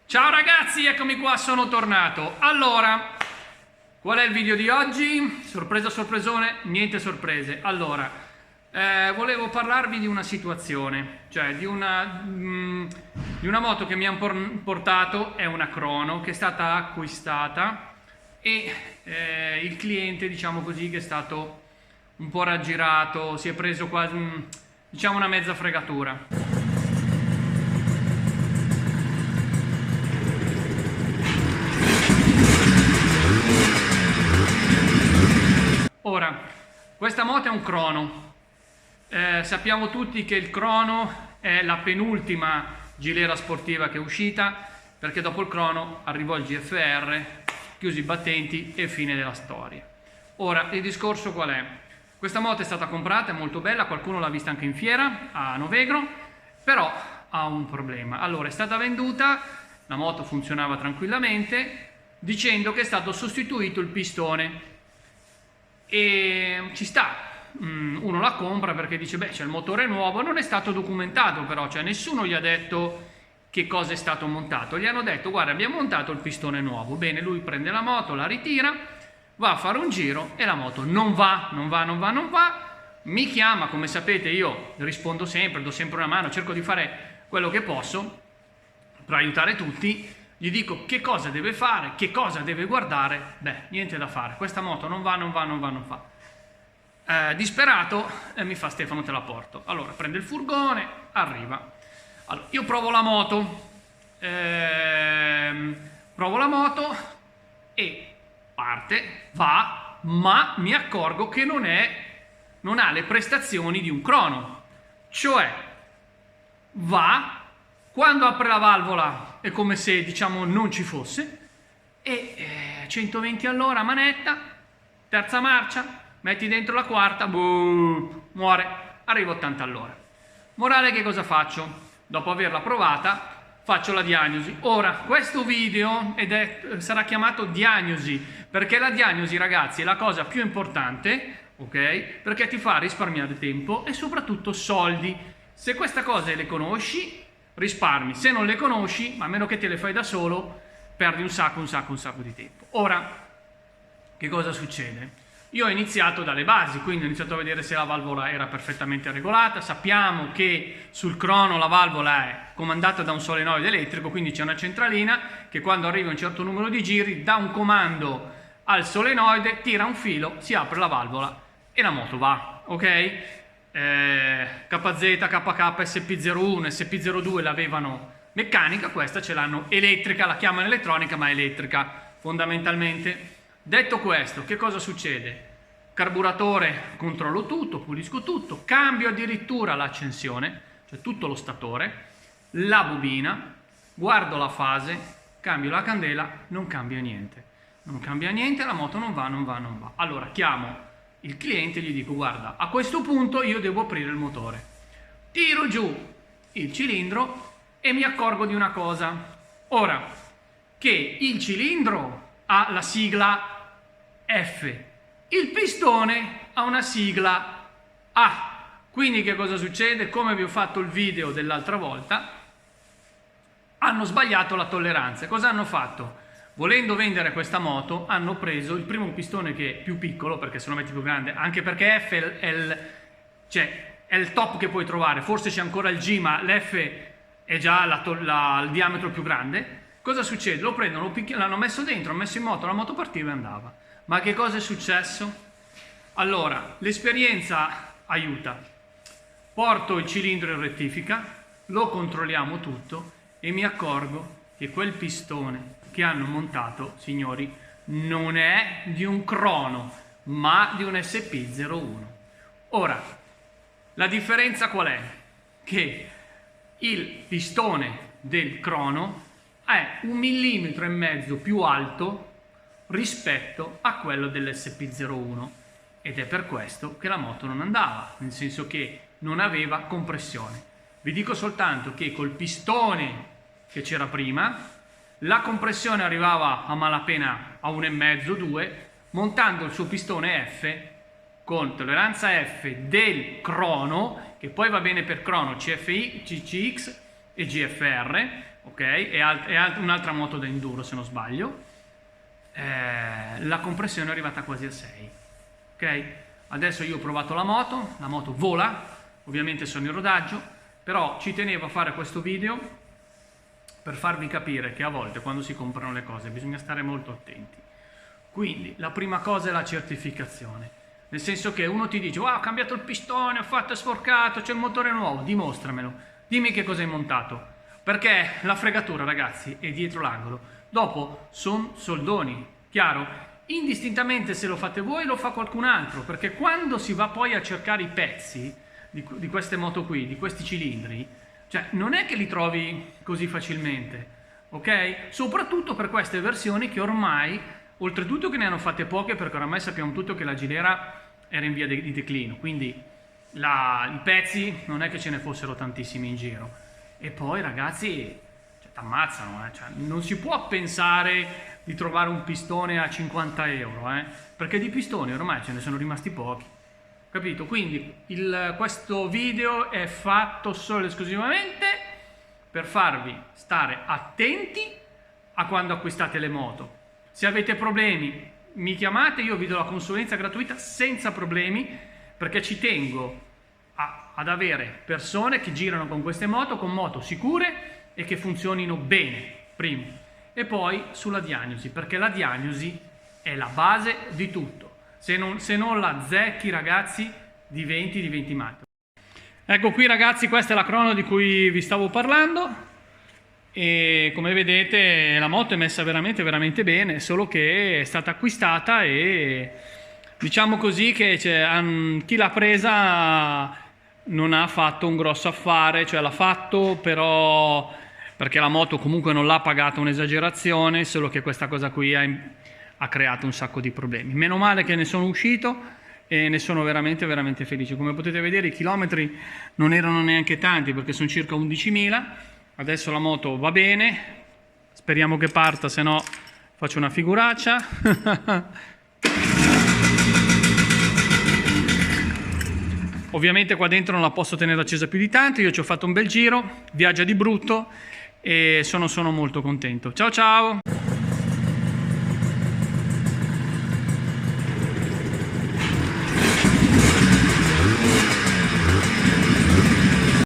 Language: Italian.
Ciao ragazzi, eccomi qua, sono tornato. Allora, qual è il video di oggi? Sorpresa, sorpresone, niente sorprese. Allora, volevo parlarvi di una situazione, cioè di una moto che mi hanno portato, è una Crono, che è stata acquistata e il cliente, diciamo così, che è stato un po' raggirato, si è preso quasi, diciamo, una mezza fregatura. Ora, questa moto è un Crono. Sappiamo tutti che il Crono è la penultima gilera sportiva che è uscita, perché dopo il Crono arrivò il GFR, chiusi i battenti e fine della storia. Ora, il discorso qual è? Questa moto è stata comprata, è molto bella, qualcuno l'ha vista anche in fiera a Novegro, però ha un problema. Allora, è stata venduta, la moto funzionava tranquillamente, dicendo che è stato sostituito il pistone. E ci sta, uno la compra perché dice beh, c'è il motore nuovo, non è stato documentato però, cioè nessuno gli ha detto che cosa è stato montato, gli hanno detto guarda, abbiamo montato il pistone nuovo. Bene, lui prende la moto, la ritira, va a fare un giro e la moto non va, mi chiama, come sapete io rispondo sempre, do sempre una mano, cerco di fare quello che posso per aiutare tutti. Gli dico che cosa deve fare, che cosa deve guardare. Beh, niente da fare, questa moto non va. Disperato mi fa Stefano, te la porto. Allora prende il furgone, arriva. Allora, io provo la moto e parte, va, ma mi accorgo che non ha le prestazioni di un Crono. Cioè, va, quando apre la valvola è come se, diciamo, non ci fosse, e 120 all'ora manetta, terza marcia, metti dentro la quarta, muore, arriva 80 all'ora. Morale, che cosa faccio? Dopo averla provata, faccio la diagnosi. Ora, questo video sarà chiamato diagnosi, perché la diagnosi, ragazzi, è la cosa più importante, ok? Perché ti fa risparmiare tempo e soprattutto soldi. Se queste cose le conosci, risparmi. Se non le conosci, a meno che te le fai da solo, perdi un sacco di tempo. Ora, che cosa succede? Io ho iniziato dalle basi, quindi ho iniziato a vedere se la valvola era perfettamente regolata. Sappiamo che sul Crono la valvola è comandata da un solenoide elettrico, quindi c'è una centralina che quando arriva un certo numero di giri dà un comando al solenoide, tira un filo, si apre la valvola e la moto va, ok? KZ, KK, SP01, SP02 l'avevano meccanica, questa ce l'hanno elettrica, la chiamano elettronica ma è elettrica fondamentalmente. Detto questo, che cosa succede? Carburatore, controllo tutto, pulisco tutto, cambio addirittura l'accensione, cioè tutto lo statore, la bobina, guardo la fase, cambio la candela, non cambia niente, la moto non va. Allora chiamo il cliente e gli dico guarda, a questo punto io devo aprire il motore, tiro giù il cilindro e mi accorgo di una cosa. Ora, che il cilindro ha la sigla F, il pistone ha una sigla A. Quindi che cosa succede? Come vi ho fatto il video dell'altra volta, hanno sbagliato la tolleranza. Cosa hanno fatto? Volendo vendere questa moto, hanno preso il primo pistone che è più piccolo, perché se lo metti più grande, anche perché F è il top che puoi trovare, forse c'è ancora il G, ma l'F è già il diametro più grande. Cosa succede? Lo prendono, l'hanno messo dentro, hanno messo in moto, la moto partiva e andava. Ma che cosa è successo? Allora, l'esperienza aiuta. Porto il cilindro in rettifica, lo controlliamo tutto e mi accorgo che quel pistone che hanno montato, signori, non è di un Crono, ma di un SP01. Ora, la differenza qual è? Che il pistone del Crono è 1,5 mm più alto rispetto a quello dell'SP01 ed è per questo che la moto non andava, nel senso che non aveva compressione. Vi dico soltanto che col pistone che c'era prima la compressione arrivava a malapena a 1,5-2, montando il suo pistone F con tolleranza F del Crono, che poi va bene per Crono, CFI, CCX e GFR, ok? E un'altra moto da enduro se non sbaglio. La compressione è arrivata quasi a 6, ok? Adesso io ho provato la moto vola, ovviamente sono in rodaggio, però ci tenevo a fare questo video per farvi capire che a volte quando si comprano le cose bisogna stare molto attenti. Quindi la prima cosa è la certificazione, nel senso che uno ti dice wow, ho cambiato il pistone, ho fatto è sporcato, c'è il motore nuovo, dimostramelo, dimmi che cosa hai montato, perché la fregatura, ragazzi, è dietro l'angolo, dopo sono soldoni, chiaro? Indistintamente se lo fate voi lo fa qualcun altro, perché quando si va poi a cercare i pezzi di queste moto qui, di questi cilindri, cioè non è che li trovi così facilmente, ok? Soprattutto per queste versioni che ormai, oltretutto che ne hanno fatte poche, perché oramai sappiamo tutto che la Gilera era in via di declino, quindi i pezzi non è che ce ne fossero tantissimi in giro. E poi ragazzi, cioè, t'ammazzano, cioè, non si può pensare di trovare un pistone a 50 euro, perché di pistoni ormai ce ne sono rimasti pochi, capito? Quindi questo video è fatto solo ed esclusivamente per farvi stare attenti a quando acquistate le moto. Se avete problemi mi chiamate, io vi do la consulenza gratuita senza problemi, perché ci tengo ad avere persone che girano con queste moto, con moto sicure e che funzionino bene, primo. E poi sulla diagnosi, perché la diagnosi è la base di tutto. Se non la azzecchi, ragazzi, diventi matto. Ecco qui, ragazzi, questa è la crono di cui vi stavo parlando e come vedete la moto è messa veramente bene, solo che è stata acquistata e diciamo così che chi l'ha presa non ha fatto un grosso affare, cioè l'ha fatto però perché la moto comunque non l'ha pagata un'esagerazione, solo che questa cosa qui ha creato un sacco di problemi. Meno male che ne sono uscito e ne sono veramente felice. Come potete vedere i chilometri non erano neanche tanti, perché sono circa 11.000. Adesso la moto va bene, speriamo che parta, se no faccio una figuraccia. Ovviamente qua dentro non la posso tenere accesa più di tanto, io ci ho fatto un bel giro, viaggia di brutto e sono molto contento. Ciao ciao!